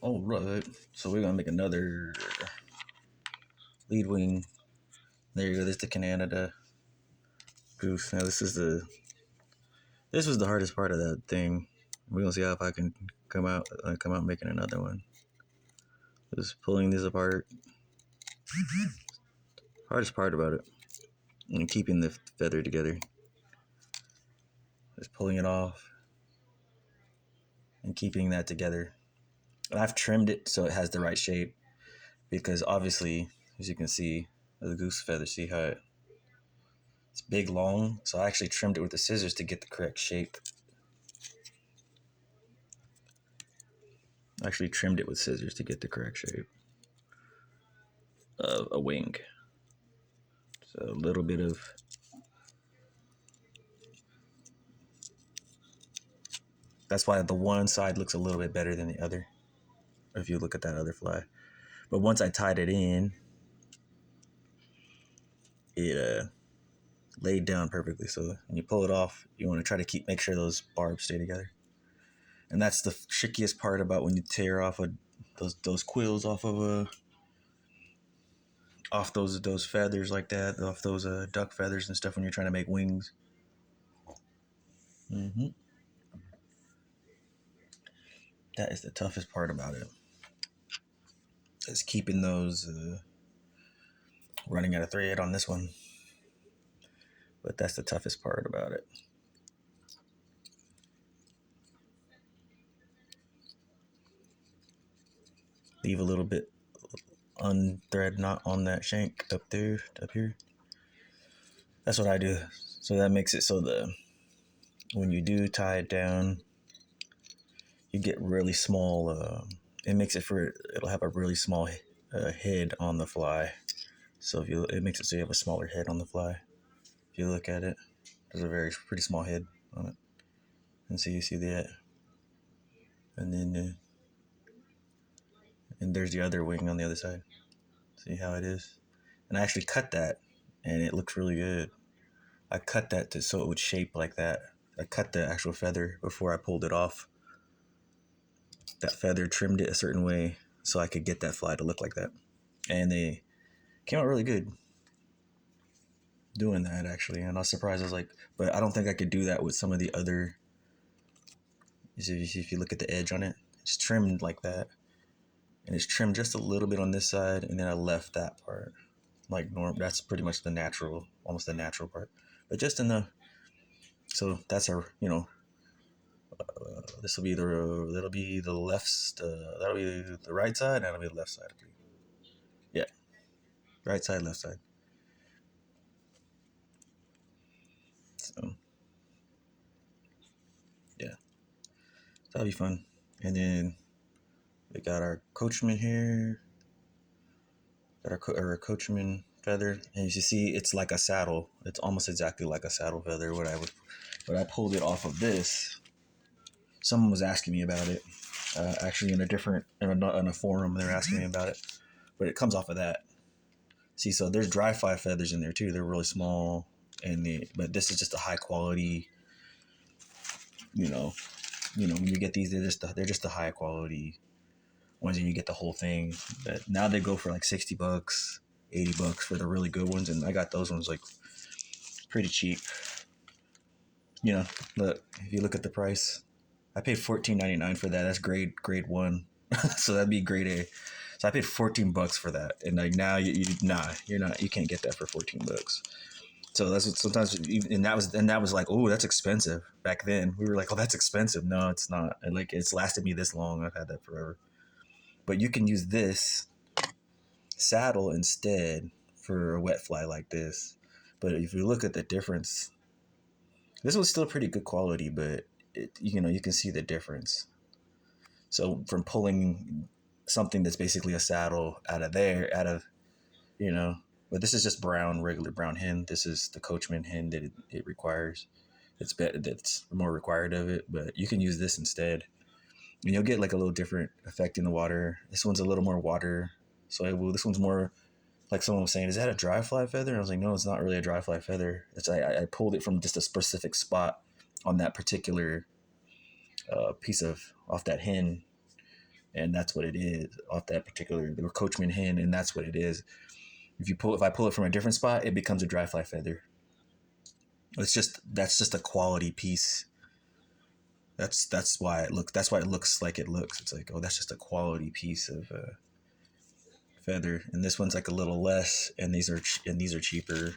All right, so we're gonna make another Lead-Wing. There you go. This is the Canada goose. Now this was the hardest part of that thing. We're gonna see how if I can come out making another one. Just pulling this apart. Hardest part about it, and keeping the feather together. Just pulling it off and keeping that together. And I've trimmed it so it has the right shape, because obviously, as you can see, the goose feather, see how it's big, long. So I actually trimmed it with the scissors to get the correct shape. I actually trimmed it with scissors to get the correct shape of a wing. So a little bit of that's why the one side looks a little bit better than the other, if you look at that other fly. But once I tied it in, it laid down perfectly. So when you pull it off, you want to try to make sure those barbs stay together. And that's the trickiest part about when you tear off those quills off of those feathers like that, off those duck feathers and stuff when you're trying to make wings. That is the toughest part about it. Is keeping those running out of thread on this one. But that's the toughest part about it. Leave a little bit unthread knot on that shank up here. That's what I do. So that makes it so when you do tie it down, you get really small. It makes it it'll have a really small head on the fly. So it makes it so you have a smaller head on the fly. If you look at it, there's a pretty small head on it, and so you see that, and then and there's the other wing on the other side. See how it is? And I actually cut that, and it looks really good. I cut that so it would shape like that. I cut the actual feather before I pulled it off. That feather, trimmed it a certain way so I could get that fly to look like that. And they came out really good doing that, actually. And I was surprised. I was like, but I don't think I could do that with some of the other. If you look at the edge on it, it's trimmed like that. And it's trimmed just a little bit on this side, and then I left that part like normal. That's pretty much almost the natural part. But just enough. So that's this will be that'll be the left, that'll be the right side, and that'll be the left side. Yeah, right side, left side. So yeah, that'll be fun. And then we got our coachman here. Got our coachman feather, and as you see, it's like a saddle. It's almost exactly like a saddle feather. But I pulled it off of this. Someone was asking me about it, actually in a forum. They were asking me about it, but it comes off of that. See, so there's dry fly feathers in there too. They're really small, but this is just a high quality. When you get these, they're just a high quality ones, and you get the whole thing. But now they go for like $60, $80 for the really good ones, and I got those ones like pretty cheap. Look, if you look at the price, I paid $14.99 for that. That's grade 1, so that'd be grade A. So I paid $14 for that, and like now you can't get that for $14. So that's what sometimes, and that was like, oh, that's expensive. Back then we were like, oh, that's expensive. No, it's not. And like, it's lasted me this long. I've had that forever. But you can use this saddle instead for a wet fly like this. But if you look at the difference, this was still pretty good quality, but you can see the difference. So from pulling something that's basically a saddle out of, but this is just regular brown hen. This is the coachman hen that it requires. That's more required of it, but you can use this instead. And you'll get like a little different effect in the water. This one's a little more water. So this one's more like, someone was saying, is that a dry fly feather? And I was like, no, it's not really a dry fly feather. I pulled it from just a specific spot on that particular piece off that hen. and that's what it is off that particular the coachman hen, and that's what it is. If I pull it from a different spot, it becomes a dry fly feather. That's just a quality piece. That's why it looks. That's why it looks like it looks. It's like, oh, that's just a quality piece of feather, and this one's like a little less, and these are cheaper,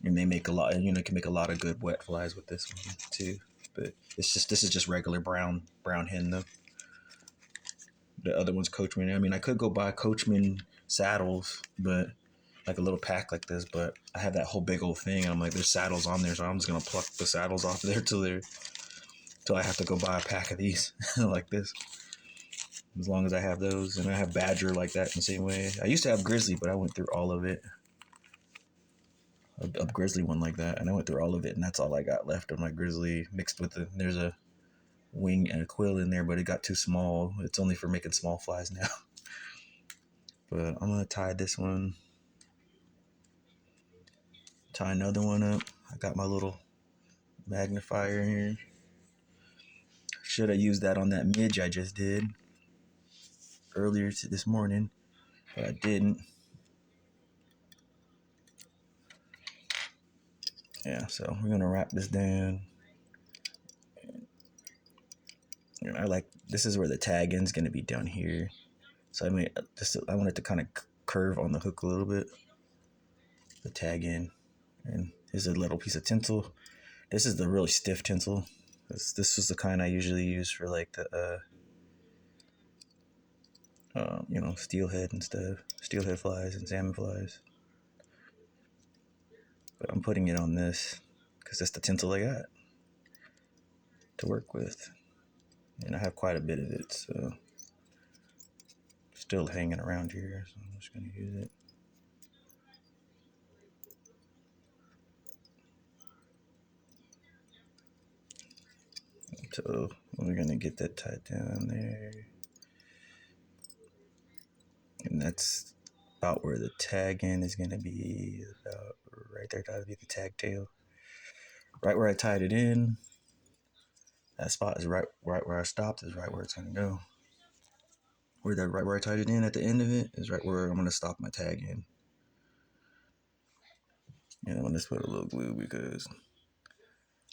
and they make a lot. You can make a lot of good wet flies with this one too. But this is just regular brown hen though. The other one's coachman. I mean, I could go buy coachman saddles, but like a little pack like this. But I have that whole big old thing. And I'm like, there's saddles on there, so I'm just gonna pluck the saddles off there till I have to go buy a pack of these like this. As long as I have those, and I have badger like that in the same way. I used to have grizzly, but I went through all of it. A grizzly one like that, and I went through all of it, and that's all I got left of my grizzly mixed with there's a wing and a quill in there, but it got too small. It's only for making small flies now. But I'm gonna tie this one, tie another one up. I got my little magnifier here. Should have used that on that midge I just did earlier this morning, but I didn't. Yeah, so we're gonna wrap this down. And this is where the tag end's gonna be down here. So I want it to kind of curve on the hook a little bit. The tag end, and here's a little piece of tinsel. This is the really stiff tinsel. This was the kind I usually use for like the steelhead and stuff, steelhead flies and salmon flies. But I'm putting it on this because that's the tinsel I got to work with, and I have quite a bit of it, so still hanging around here. So I'm just gonna use it. So we're gonna get that tied down there, and that's about where the tag end is gonna be. About right there. That'll be the tag tail. Right where I tied it in. That spot is right where I stopped. Is right where it's gonna go. Right where I tied it in at the end of it is right where I'm gonna stop my tag in. And I'm gonna just put a little glue because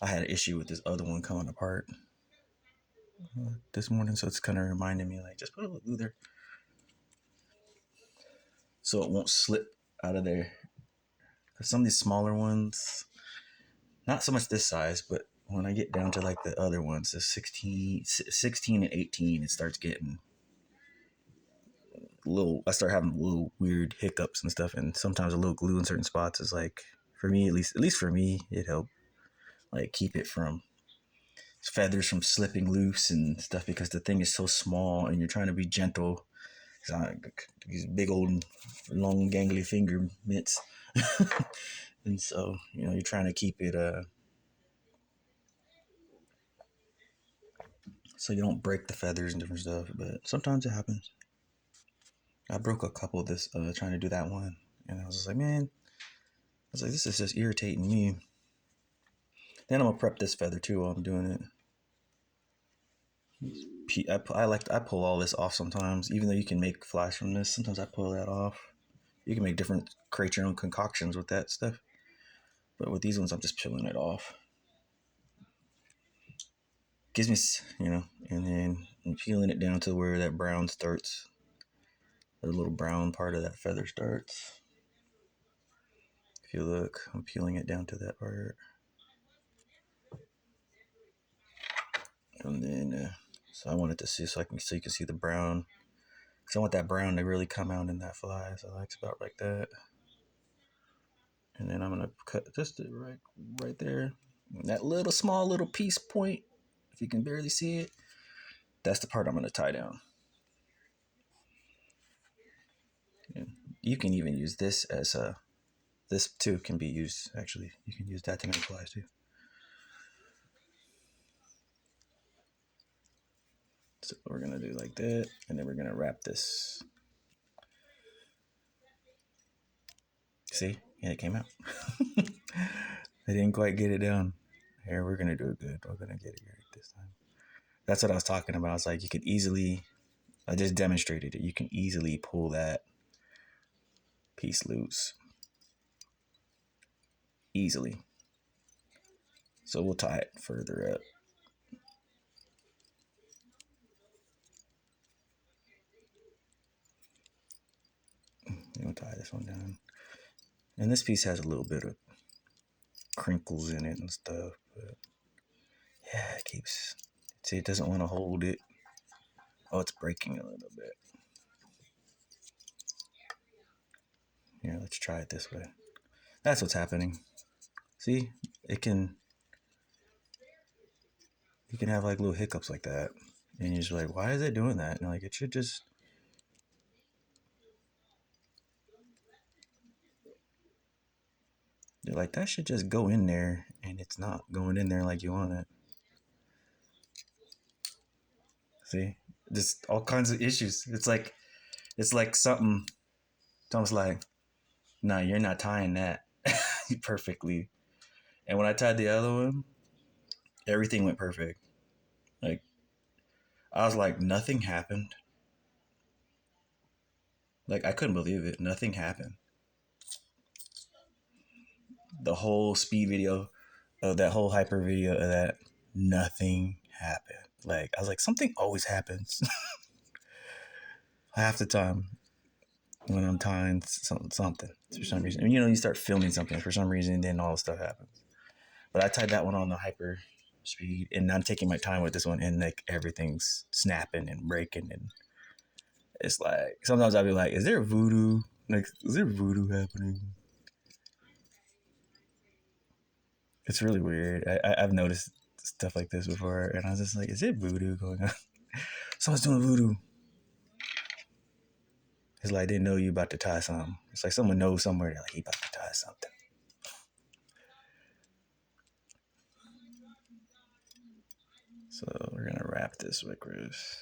I had an issue with this other one coming apart this morning, so it's kind of reminding me like just put a little glue there so it won't slip out of there. Cause some of these smaller ones, not so much this size, but when I get down to like the other ones, the 16 and 18, it starts getting I start having little weird hiccups and stuff, and sometimes a little glue in certain spots is like, for me at least for me, it helped like keep it from feathers from slipping loose and stuff, because the thing is so small and you're trying to be gentle. It's like these big old long gangly finger mitts. And so you're trying to keep it so you don't break the feathers and different stuff, but sometimes it happens. I broke a couple of this trying to do that one, and I was just like, man, this is just irritating me. Then I'm gonna prep this feather too while I'm doing it. I pull all this off sometimes, even though you can make flies from this. Sometimes I pull that off. You can create your own concoctions with that stuff. But with these ones, I'm just peeling it off. Gives me, and then I'm peeling it down to where that brown starts. The little brown part of that feather starts. If you look, I'm peeling it down to that part. And then, so I want it to see, so you can see the brown. Because I want that brown to really come out in that fly. So it's about like that. And then I'm going to cut just right there. And that small little piece point, if you can barely see it, that's the part I'm going to tie down. And you can even use this as this too can be used, actually. You can use that to make flies too. So we're going to do like that, and then we're going to wrap this. See? Yeah, it came out. I didn't quite get it down. Here, we're going to do it good. We're going to get it right this time. That's what I was talking about. It's like you could easily I just demonstrated it. You can easily pull that piece loose. Easily. So we'll tie it further up. We'll tie this one down. And this piece has a little bit of crinkles in it and stuff, but yeah, it keeps, see, it doesn't want to hold it. Oh, it's breaking a little bit. Here, let's try it this way. That's what's happening. See, you can have like little hiccups like that, and you're just like, why is it doing that? And like, it should just. You're like, that should just go in there, and it's not going in there like you want it. See, just all kinds of issues. It's like something. It's almost like, nah, you're not tying that perfectly. And when I tied the other one, everything went perfect. Like, I was like, nothing happened. Like, I couldn't believe it. Nothing happened. The whole speed video of that whole hyper video of that, nothing happened. Like, I was like, something always happens half the time when I'm tying something for some reason. And, you start filming something for some reason, then all this stuff happens. But I tied that one on the hyper speed, and I'm taking my time with this one, and like everything's snapping and breaking, and it's like sometimes I'll be like, is there voodoo? Like, is there voodoo happening? It's really weird. I've noticed stuff like this before, and I was just like, is it voodoo going on? Someone's doing voodoo. It's like they know you about to tie something. It's like someone knows somewhere, they're like, he about to tie something. So we're gonna wrap this with Goose.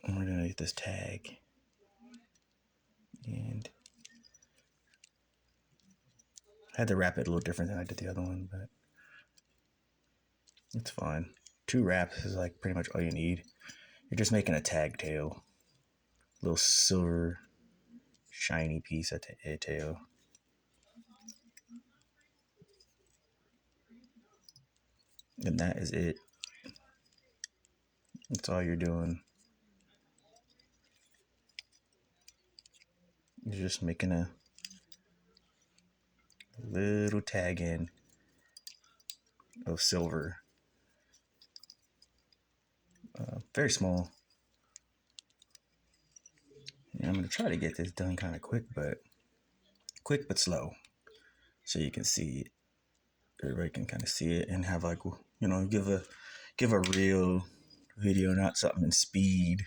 And we're gonna get this tag. And I had to wrap it a little different than I did the other one, but it's fine. 2 wraps is like pretty much all you need. You're just making a tag tail. Little silver shiny piece at the tail. And that is it. That's all you're doing. You're just making a little tag in of silver. Very small. And I'm going to try to get this done kind of quick but slow. So you can see it. Everybody can kind of see it and have like, give a real video, not something in speed,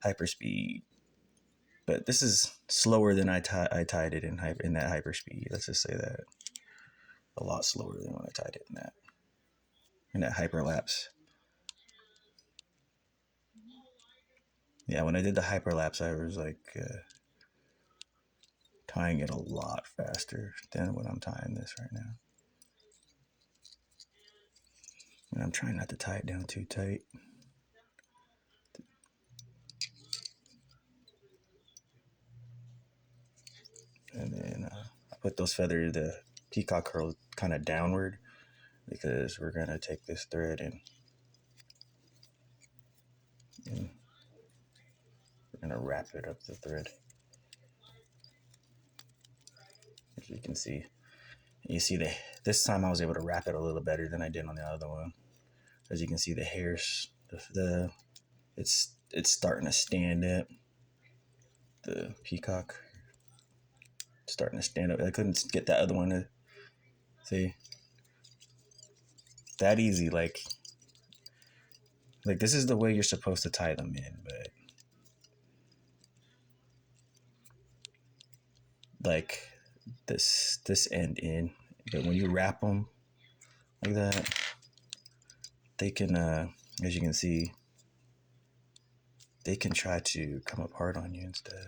hyper speed. But this is slower than I tied it in that hyper speed. Let's just say that. A lot slower than when I tied it in that hyperlapse. Yeah, when I did the hyperlapse, I was like tying it a lot faster than when I'm tying this right now. And I'm trying not to tie it down too tight. And then I put those feathers, the peacock curl, kind of downward because we're going to take this thread and we're going to wrap it up the thread. As you can see. You see this time I was able to wrap it a little better than I did on the other one. As you can see, the hairs, it's starting to stand up. The peacock starting to stand up. I couldn't get that other one to see that easy. Like this is the way you're supposed to tie them in, but like this end in. But when you wrap them like that, they can, as you can see, they can try to come apart on you instead.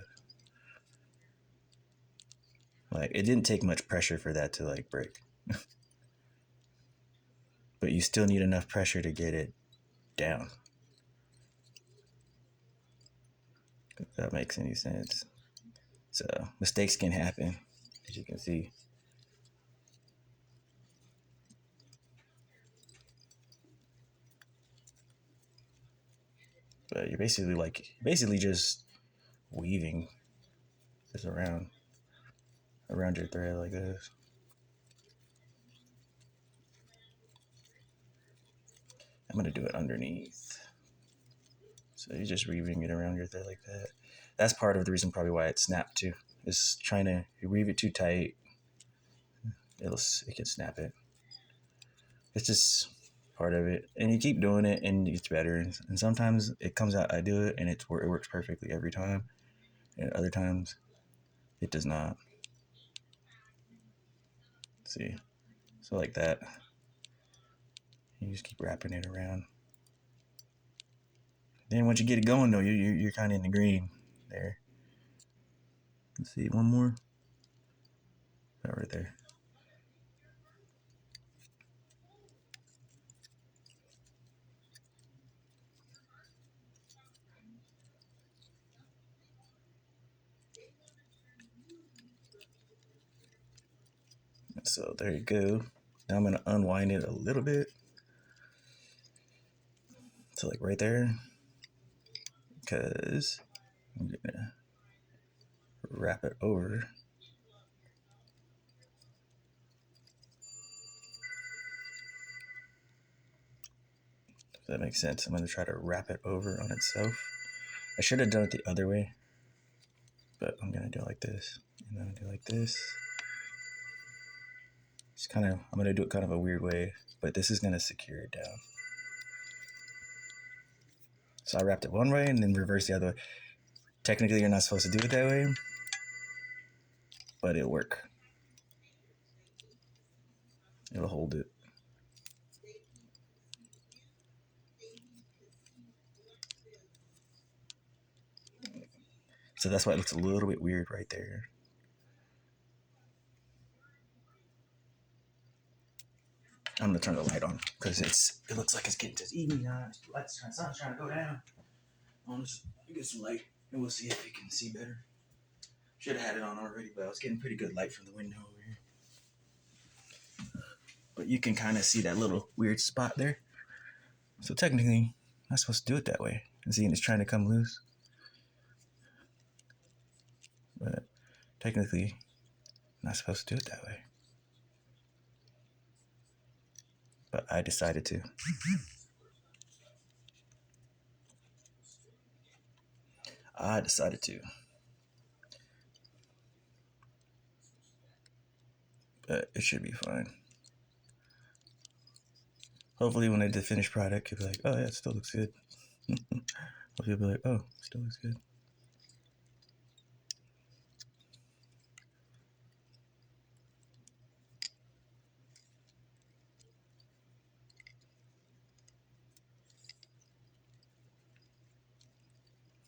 Like, it didn't take much pressure for that to like break. But but you still need enough pressure to get it down. If that makes any sense. So mistakes can happen, as you can see. But you're basically just weaving this around your thread like this. I'm gonna do it underneath. So you're just weaving it around your thread like that. That's part of the reason probably why it snapped too. Is trying to, if you weave it too tight, it can snap it. It's just part of it, and you keep doing it, and it's better. And sometimes it comes out. I do it, and it works perfectly every time. And other times, it does not. See, so like that, you just keep wrapping it around. Then once you get it going, though, you're kind of in the green there. Let's see, one more. Oh, right there. So there you go. Now I'm gonna unwind it a little bit. So like right there, because I'm gonna wrap it over. If that makes sense. I'm gonna try to wrap it over on itself. I should have done it the other way, but I'm gonna do it like this. And I'm gonna do it like this. I'm gonna do it kind of a weird way, but this is gonna secure it down. So I wrapped it one way and then reverse the other way. Technically, you're not supposed to do it that way, but it'll work. It'll hold it. So that's why it looks a little bit weird right there. I'm gonna turn the light on because it looks like it's getting to evening now. The sun's trying to go down. I'll just get some light and we'll see if we can see better. Should have had it on already, but I was getting pretty good light from the window over here. But you can kind of see that little weird spot there. So technically, I'm not supposed to do it that way. And seeing it's trying to come loose. But technically, I'm not supposed to do it that way. But I decided to. I decided to. But it should be fine. Hopefully when I do the finished product, you'll be like, oh yeah, it still looks good. Or you'll be like, oh, it still looks good.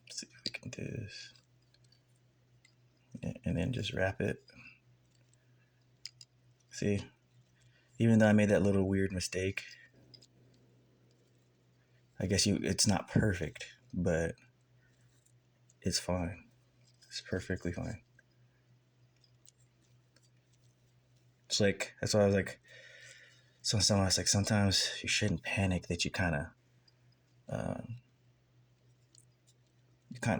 Let's see if we can do this. And then just wrap it. See, even though I made that little weird mistake, I guess it's not perfect, but it's fine. It's perfectly fine. It's like, that's why I was like, sometimes you shouldn't panic that you kind of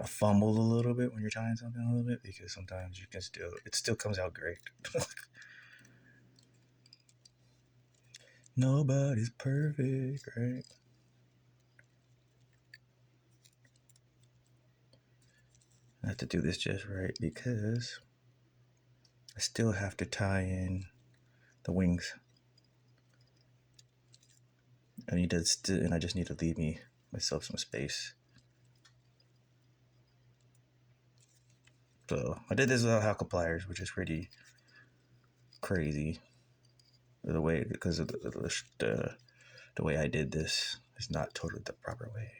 fumble a little bit when you're tying something a little bit, because sometimes it still comes out great. Nobody's perfect, right? I have to do this just right because I still have to tie in the wings. And I just need to leave myself some space. So I did this without Halka pliers, which is pretty crazy. Because of the way I did this is not totally the proper way.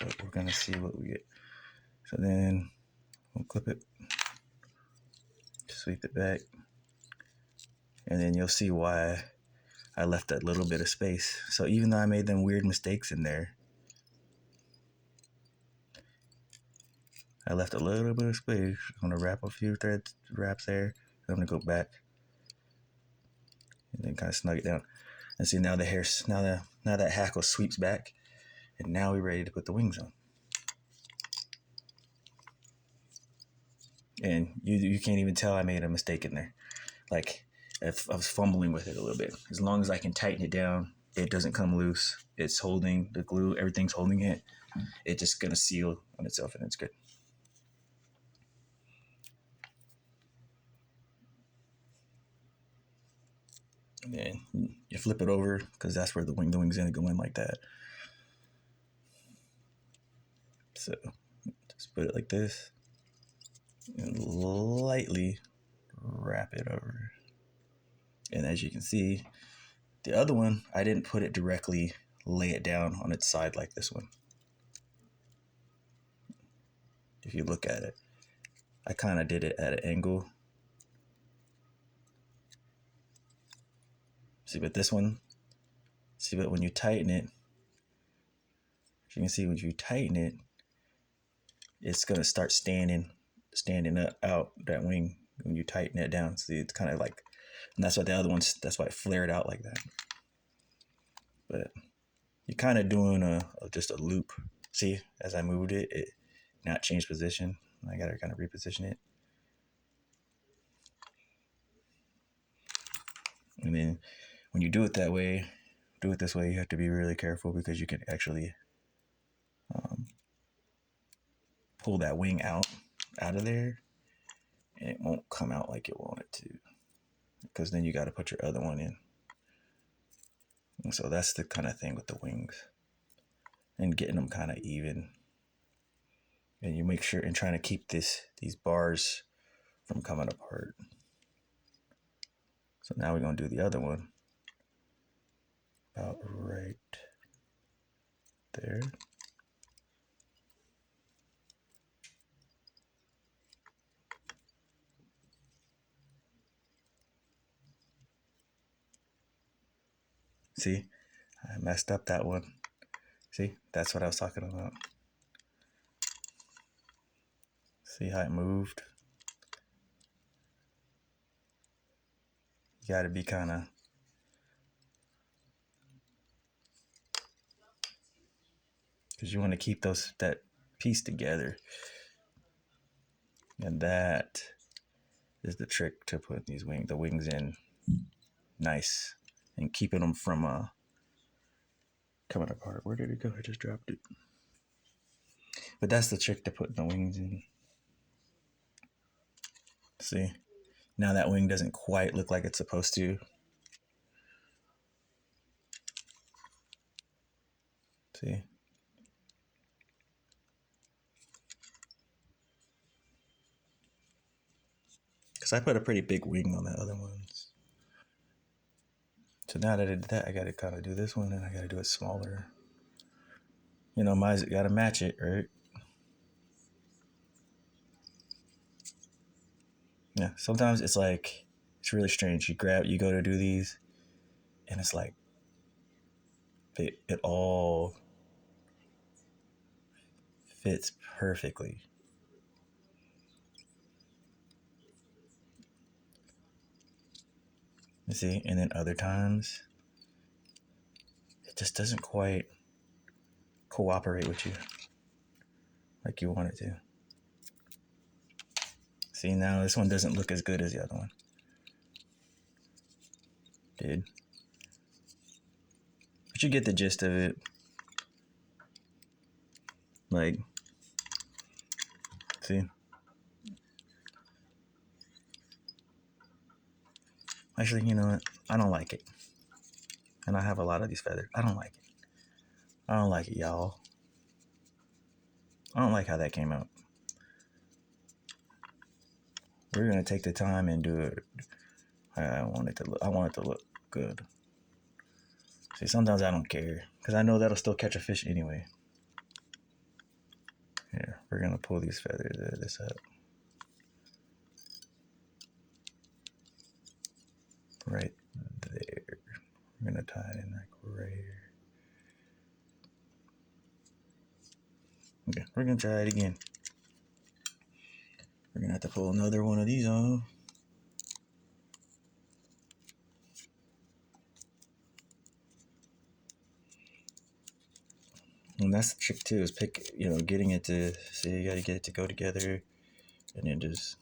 But we're gonna see what we get. So then We'll clip it, sweep it back, and then you'll see why I left that little bit of space. So even though I made them weird mistakes in there, I left a little bit of space. I'm gonna wrap a few wraps there. I'm gonna go back and then kind of snug it down. And see now the hair, now that hackle sweeps back, and now we're ready to put the wings on. And you can't even tell I made a mistake in there. Like if I was fumbling with it a little bit. As long as I can tighten it down, it doesn't come loose. It's holding the glue. Everything's holding it. It's just gonna seal on itself, and it's good. And then you flip it over because that's where the wing's gonna go in like that. So just put it like this and lightly wrap it over. And as you can see, the other one, I didn't put it directly, lay it down on its side like this one. If you look at it, I kind of did it at an angle. See, but this one, see, but when you tighten it, as you can see, when you tighten it, it's gonna start standing up out that wing when you tighten it down. See, it's kind of like, and that's why the other ones, that's why it flared out like that. But you're kind of doing just a loop. See, as I moved it, it not changed position. I gotta kind of reposition it. And then when you do it that way, do it this way, you have to be really careful because you can actually pull that wing out of there, and it won't come out like you want it to, because then you got to put your other one in. And so that's the kind of thing with the wings and getting them kind of even. And you make sure and trying to keep these bars from coming apart. So now we're going to do the other one about right there. See, I messed up that one. See, that's what I was talking about. See how it moved? You got to be kind of, because you want to keep that piece together. And that is the trick to put the wings in nice and keeping them from coming apart. Where did it go? I just dropped it. But that's the trick to putting the wings in. See, now that wing doesn't quite look like it's supposed to. See? Because I put a pretty big wing on the other ones. So now that I did that, I got to kind of do this one, and I got to do it smaller. You know, mine's got to match it, right? Yeah, sometimes it's like, it's really strange. You go to do these, and it's like, it all fits perfectly. You see? And then other times, it just doesn't quite cooperate with you like you want it to. See, now this one doesn't look as good as the other one did. But you get the gist of it. Like, see? Actually, you know what? I don't like it. And I have a lot of these feathers. I don't like it. I don't like it, y'all. I don't like how that came out. We're gonna take the time and do it. I want it to look good. See, sometimes I don't care because I know that'll still catch a fish anyway. Here, we're gonna pull these feathers this up. right there. We're gonna tie it in like right here. Okay, we're gonna try it again. We're gonna have to pull another one of these off. And that's the trick too, is getting it to, see, you gotta get it to go together and then just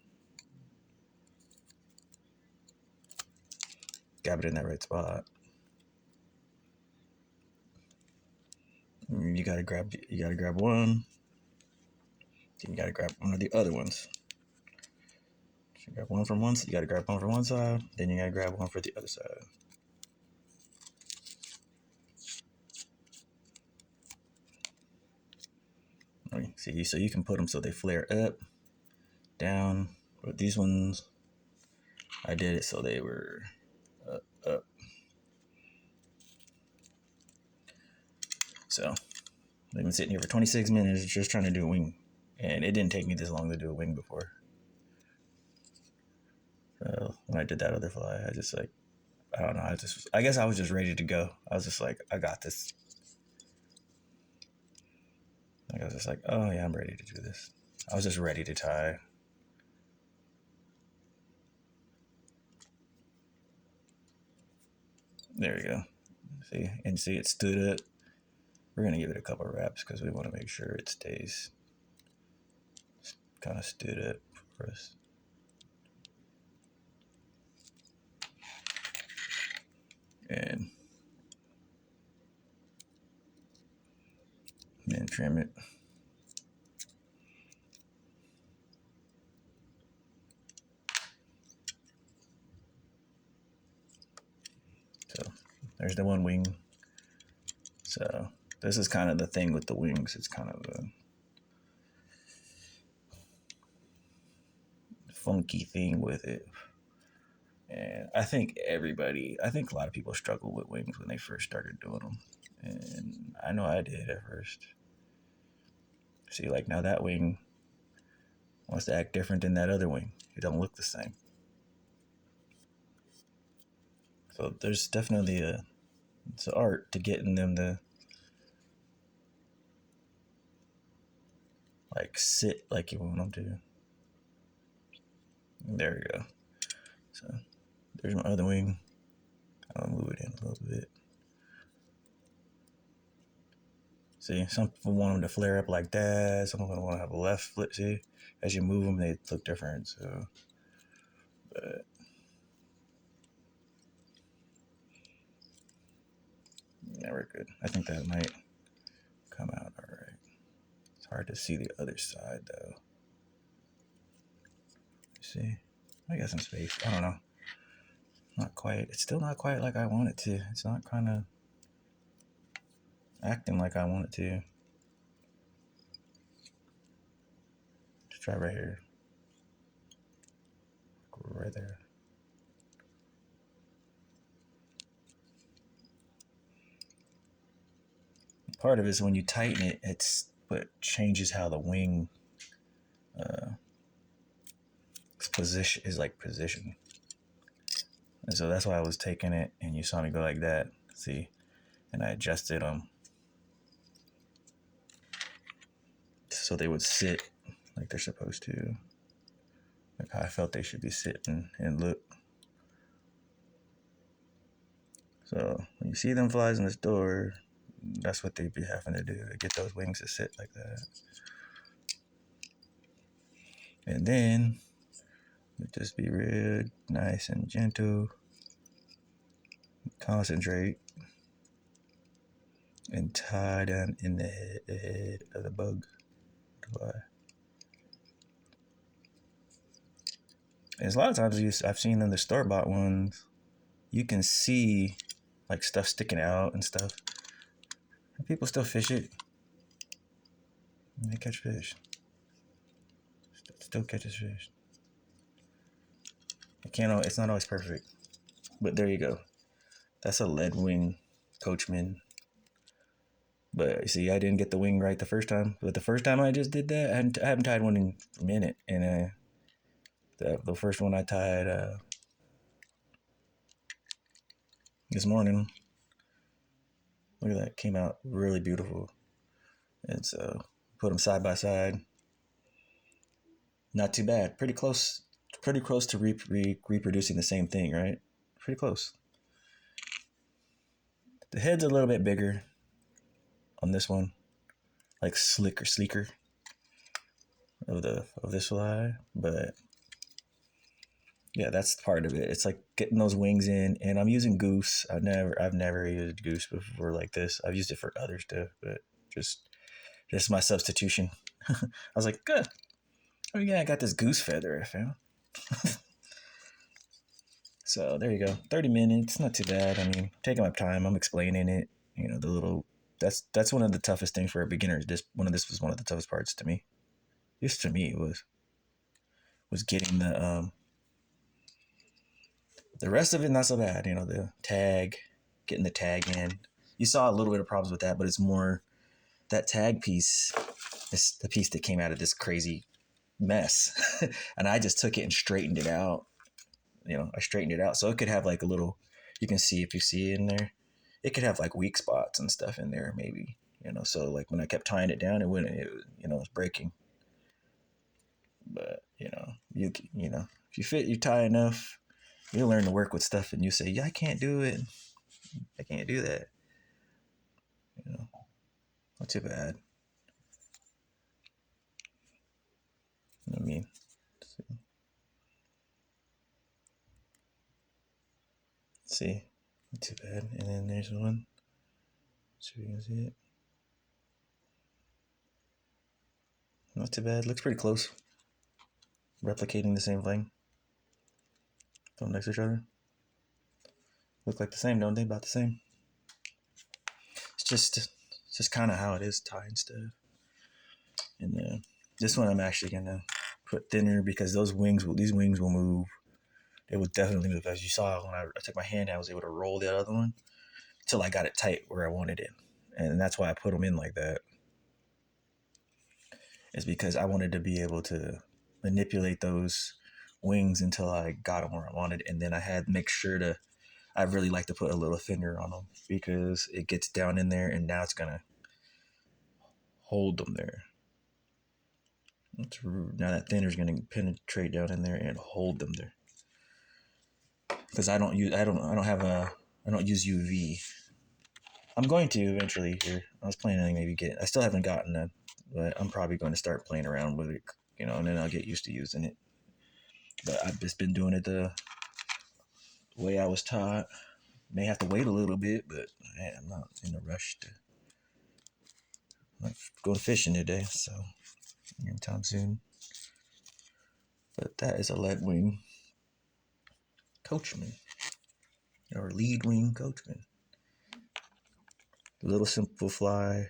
grab it in that right spot. And you gotta grab one, then you gotta grab one of the other ones. So you grab one from one, you gotta grab one from one side, then you gotta grab one for the other side. See, so you can put them so they flare up, down. But these ones, I did it so they were up. So they've been sitting here for 26 minutes just trying to do a wing, and it didn't take me this long to do a wing before. So when I did that other fly, I just I don't know, I guess I was just ready to go. I was just like, I got this. I was just like, oh yeah, I'm ready to do this. I was just ready to tie. There we go. See, it stood up. We're gonna give it a couple of wraps because we want to make sure it stays kind of stood up for us. And then trim it. So there's the one wing. So this is kind of the thing with the wings. It's kind of a funky thing with it. And I think a lot of people struggle with wings when they first started doing them. And I know I did at first. See, like now that wing wants to act different than that other wing. It don't look the same. So there's definitely it's an art to getting them to like sit like you want them to. There we go. So there's my other wing. I'll move it in a little bit. See, some people want them to flare up like that. Some people want to have a left flip. See, as you move them, they look different. So, but yeah, we're good. I think that might come out all right. It's hard to see the other side though. See, I got some space. I don't know. Not quite. It's still not quite like I want it to. It's not kind of acting like I want it to. Let's try right here. Right there. Part of it is when you tighten it, it's what changes how the wing position is like position. And so that's why I was taking it, and you saw me go like that. See, and I adjusted them so they would sit like they're supposed to, like how I felt they should be sitting and look. So when you see them flies in the store, that's what they be having to do to get those wings to sit like that. And then just be real nice and gentle, concentrate, and tie down in the head of the bug. And a lot of times I've seen in the store-bought ones, you can see like stuff sticking out and stuff. And people still fish it. And they catch fish. Still catches fish. It's not always perfect. But there you go. That's a Lead-Wing Coachman. But see, I didn't get the wing right the first time. But the first time I just did that, I haven't tied one in a minute. And the first one I tied, this morning. Look at that, came out really beautiful. And so put them side by side. Not too bad. Pretty close. Pretty close to reproducing the same thing, right? Pretty close. The head's a little bit bigger on this one, like sleeker of this fly, but yeah, that's part of it. It's like getting those wings in, and I'm using goose. I've never used goose before like this. I've used it for other stuff, but just just my substitution. I was like, good. Oh yeah, I got this goose feather I found. So there you go. 30 minutes, not too bad. I mean, taking my time. I'm explaining it. You know, the little. That's one of the toughest things for a beginner. This was one of the toughest parts to me. Just to me, it was getting the rest of it not so bad. You know, the tag, getting the tag in. You saw a little bit of problems with that, but it's more that tag piece. It's the piece that came out of this crazy mess, and I just took it and straightened it out. You know, I straightened it out so it could have like a little. You can see if you see it in there, it could have like weak spots and stuff in there, maybe. You know, so like when I kept tying it down, it wouldn't. You know, it was breaking. But you know, if you fit, you tie enough, you learn to work with stuff, and you say, yeah, I can't do it. I can't do that. You know, not too bad. I mean, see, not too bad. And then there's one. So you can see it. Not too bad. Looks pretty close. Replicating the same thing. Put them next to each other. Look like the same, don't they? About the same. It's just kind of how it is tying stuff. And this one I'm actually gonna put thinner because these wings will move. They will definitely move. As you saw when I took my hand, I was able to roll the other one till I got it tight where I wanted it, and that's why I put them in like that. Is because I wanted to be able to manipulate those wings until I got them where I wanted, and then I had to make sure to. I really like to put a little thinner on them because it gets down in there, and now it's gonna hold them there. Now that thinner is gonna penetrate down in there and hold them there. Because I don't use UV. I'm going to eventually here. I was planning maybe I still haven't gotten that, but I'm probably going to start playing around with it, you know, and then I'll get used to using it. But I've just been doing it the way I was taught. May have to wait a little bit, but man, I'm not in a rush to go fishing today, so anytime soon. But that is a Lead-Wing Coachman or Lead-Wing Coachman. Little simple fly.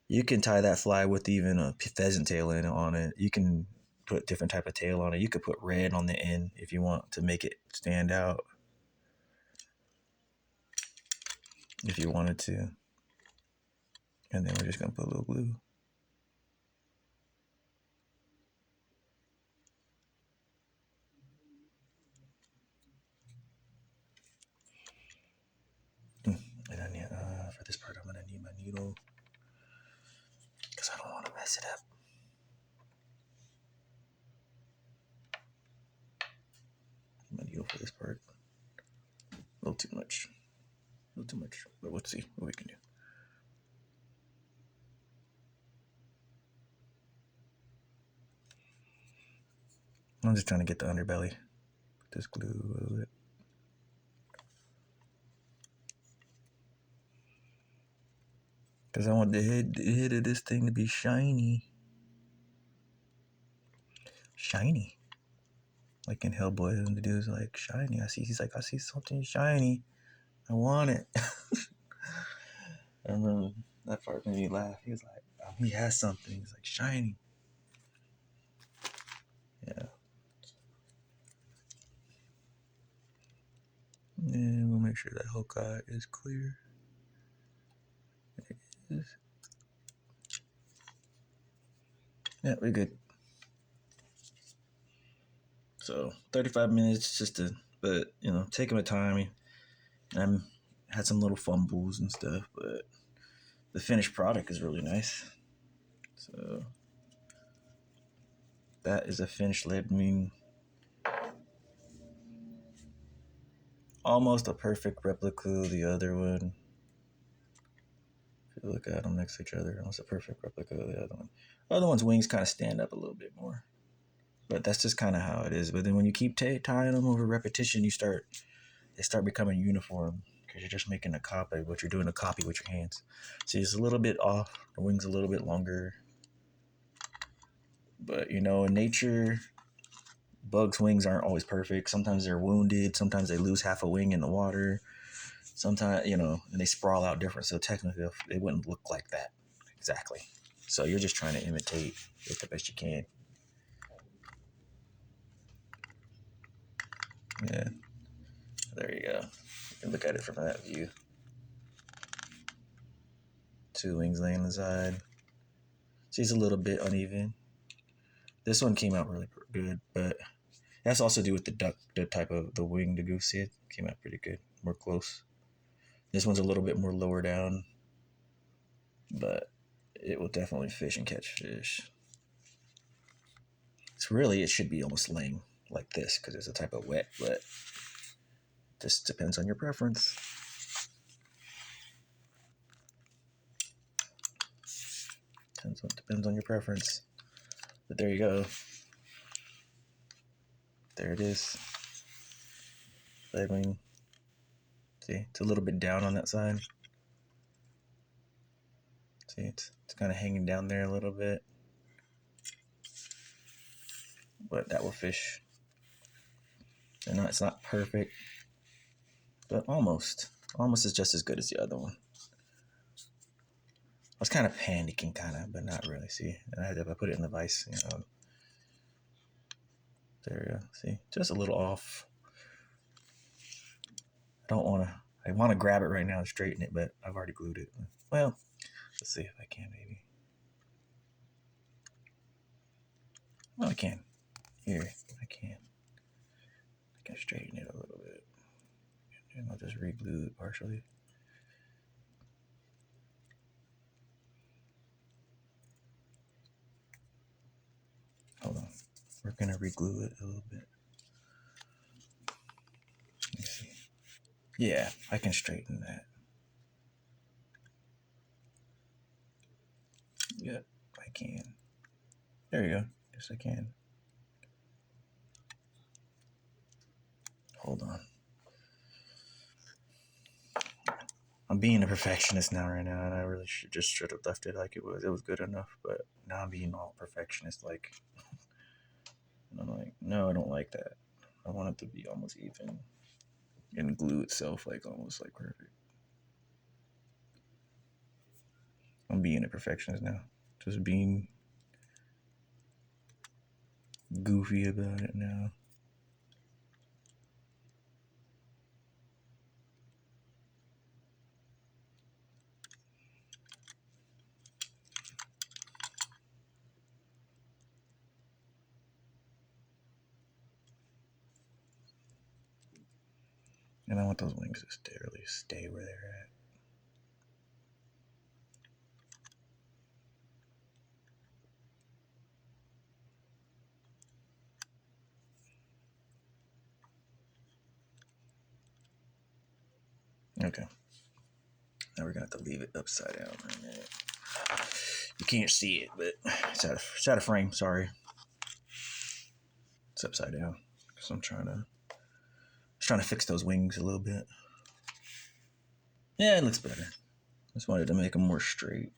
You can tie that fly with even a pheasant tail on it. You can put different type of tail on it. You could put red on the end if you want to make it stand out. If you wanted to. And then we're just going to put a little glue. And I need, for this part, I'm going to need my needle. Because I don't want to mess it up. My needle for this part. A little too much. But let's see what we can do. I'm just trying to get the underbelly. Put this glue a little bit. Because I want the head of this thing to be shiny. Shiny. Like in Hellboy, and the dude's like, shiny. He's like, I see something shiny. I want it. I remember that part made me laugh. He was like, oh, he has something. He's like, shiny. Yeah. And we'll make sure that whole guy is clear. It is. Yeah, we're good. So 35 minutes but taking my time. And had some little fumbles and stuff, but the finished product is really nice. So that is a finished Lead-Wing. Almost a perfect replica of the other one. If you look at them next to each other, almost a perfect replica of the other one. The other one's wings kind of stand up a little bit more. But that's just kind of how it is. But then when you keep tying them over repetition, they start becoming uniform because you're just making a copy, but you're doing a copy with your hands. See, it's a little bit off. The wing's a little bit longer. But, in nature, bugs' wings aren't always perfect. Sometimes they're wounded. Sometimes they lose half a wing in the water. Sometimes, and they sprawl out different. So technically, they wouldn't look like that exactly. So you're just trying to imitate it the best you can. Yeah. There you go. You can look at it from that view. 2 wings laying on the side. She's a little bit uneven. This one came out really good, but it has to also do with the type of the wing the goose hit. Came out pretty good, more close. This one's a little bit more lower down, but it will definitely fish and catch fish. It should be almost laying like this because it's a type of wet, but this depends on your preference. Depends on your preference. But there you go. There it is. Lead-Wing. See, it's a little bit down on that side. See, it's kind of hanging down there a little bit. But that will fish. It's not perfect, but almost. Almost is just as good as the other one. I was kind of panicking, but not really. See, if I put it in the vise, there you go. See, just a little off. I want to grab it right now and straighten it, but I've already glued it. Well, let's see if I can, maybe. Well, I can. Here, I can. I can straighten it a little bit. And I'll just re-glue it partially. Hold on. We're going to re-glue it a little bit. Let me see. Yeah, I can straighten that. Yep, I can. There you go. Yes, I can. Hold on. I'm being a perfectionist right now, and I really should have left it like it was. It was good enough, but now I'm being all perfectionist like. And I'm like, no, I don't like that. I want it to be almost even, and glue itself almost like perfect. I'm being a perfectionist now. Just being goofy about it now. And I want those wings to really stay where they're at. Okay. Now we're going to have to leave it upside down for a minute. You can't see it, but it's out of frame. Sorry. It's upside down. So I'm trying to fix those wings a little bit. Yeah, it looks better. Just wanted to make them more straight.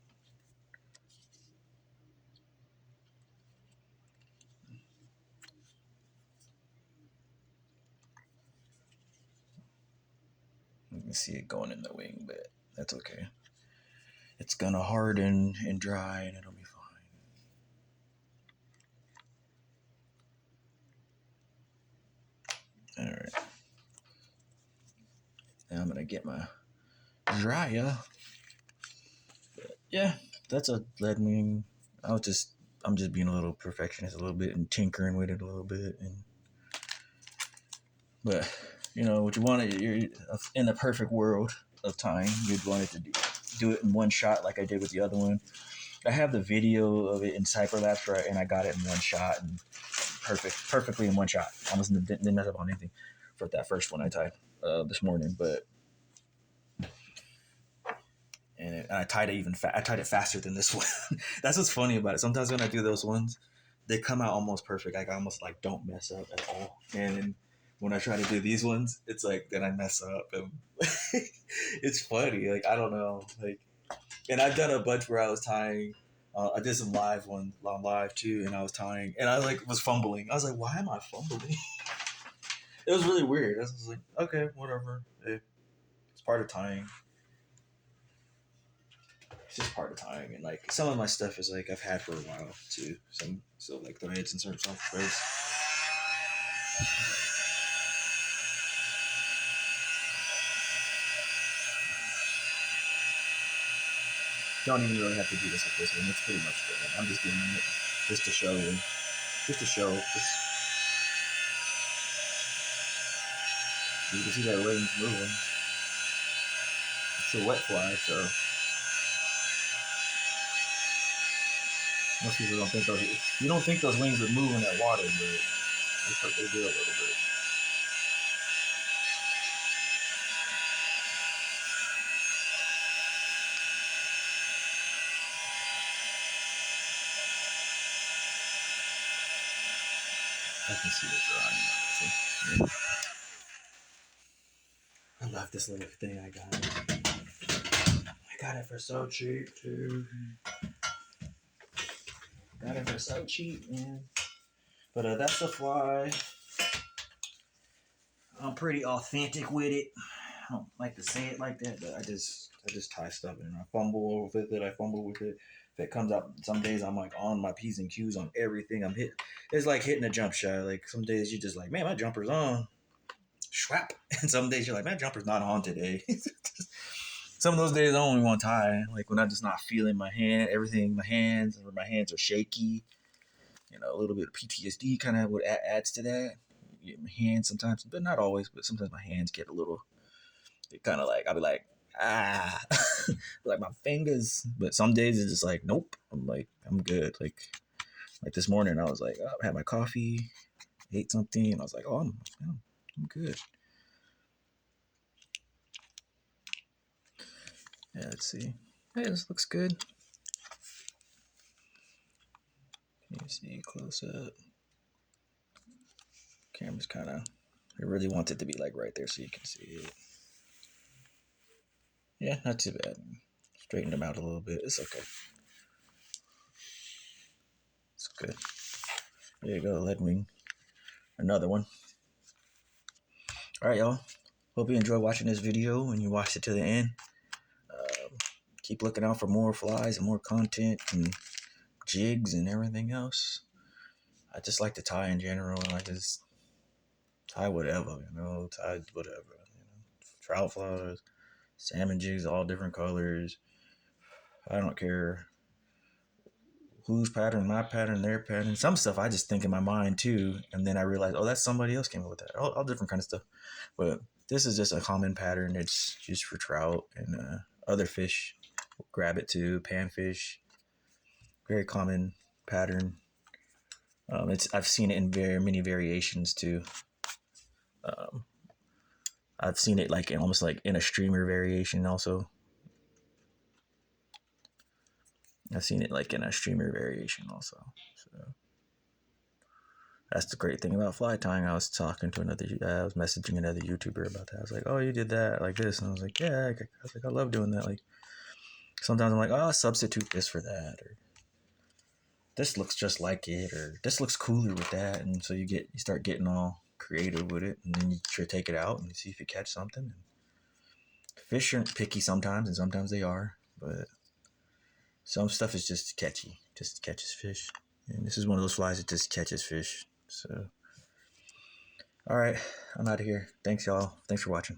You can see it going in the wing, but that's okay. It's gonna harden and dry, and it'll be fine. All right. Now I'm gonna get my dryer. But yeah, that's a Lead-Wing. I'm just being a little perfectionist a little bit and tinkering with it a little bit, but You know what you want it. You're in the perfect world of tying. You'd want it to do it in one shot, like I did with the other one. I have the video of it in Cyberlapse, right, and I got it in one shot and perfectly in one shot. Almost didn't mess up on anything for that first one I tied this morning, but and I tied it I tied it faster than this one. That's what's funny about it. Sometimes when I do those ones, they come out almost perfect. I almost like don't mess up at all. And when I try to do these ones, it's like then I mess up, and it's funny. Like I don't know, like, and I've done a bunch where I was tying. I did some live one on live too, and I was tying, and I like was fumbling. I was like, why am I fumbling? It was really weird. I was like, okay, whatever. It's part of tying. It's just part of tying, and like some of my stuff is like I've had for a while too. Some so like threads and certain soft threads. Don't even really have to do this with this one. It's pretty much good. I'm just doing it just to show you, just to show. You can see that wings moving. It's a wet fly, so most people don't think those. You don't think those wings would move in that water, but they do a little bit. I can see it drawing. I love this little thing I got. I got it for so cheap too. Got it for so cheap, man. But that's the fly. I'm pretty authentic with it. I don't like to say it like that, but I just tie stuff and I fumble with it. I fumble with it. If it comes out, some days I'm like on my P's and Q's on everything. I'm hit. It's like hitting a jump shot. Like some days you just like, man, my jumper's on. Schwap. And some days you're like, my jumper's not on today. Some of those days I only want to tie. Like when I'm just not feeling my hand, everything, my hands are shaky. You know, a little bit of PTSD kind of what adds to that. My hands sometimes, but not always, but sometimes my hands get a little, they kind of like, I'll be like, like my fingers. But some days it's just like, nope. I'm like, I'm good. Like this morning I was like, oh, I had my coffee, ate something, and I was like, oh, I'm good. Yeah, let's see. Hey, this looks good. Can you see close up? Camera's kind of, I really want it to be like right there so you can see it. Yeah, not too bad. Straighten them out a little bit. It's okay. It's good. There you go, Lead-Wing. Another one. All right, y'all. Hope you enjoyed watching this video and you watched it to the end. Keep looking out for more flies and more content and jigs and everything else. I just like to tie in general. I just tie whatever, tie whatever. Trout flies, salmon jigs, all different colors. I don't care whose pattern, my pattern, their pattern. Some stuff I just think in my mind too, and then I realize, oh, that's somebody else came up with that. All different kind of stuff. But this is just a common pattern. It's just for trout and other fish. Grab it too, panfish. Very common pattern. I've seen it in very many variations too. I've seen it like almost like in a streamer variation also. I've seen it like in a streamer variation also. So that's the great thing about fly tying. I was talking to I was messaging another YouTuber about that. I was like, oh, you did that like this. And I was like, yeah, I love doing that. Like sometimes I'm like, oh, I'll substitute this for that. Or this looks just like it. Or this looks cooler with that. And so you start getting all creative with it. And then you try to take it out and see if you catch something. Fish aren't picky sometimes, and sometimes they are. But some stuff is just catchy. Just catches fish. And this is one of those flies that just catches fish. So, all right, I'm out of here. Thanks, y'all. Thanks for watching.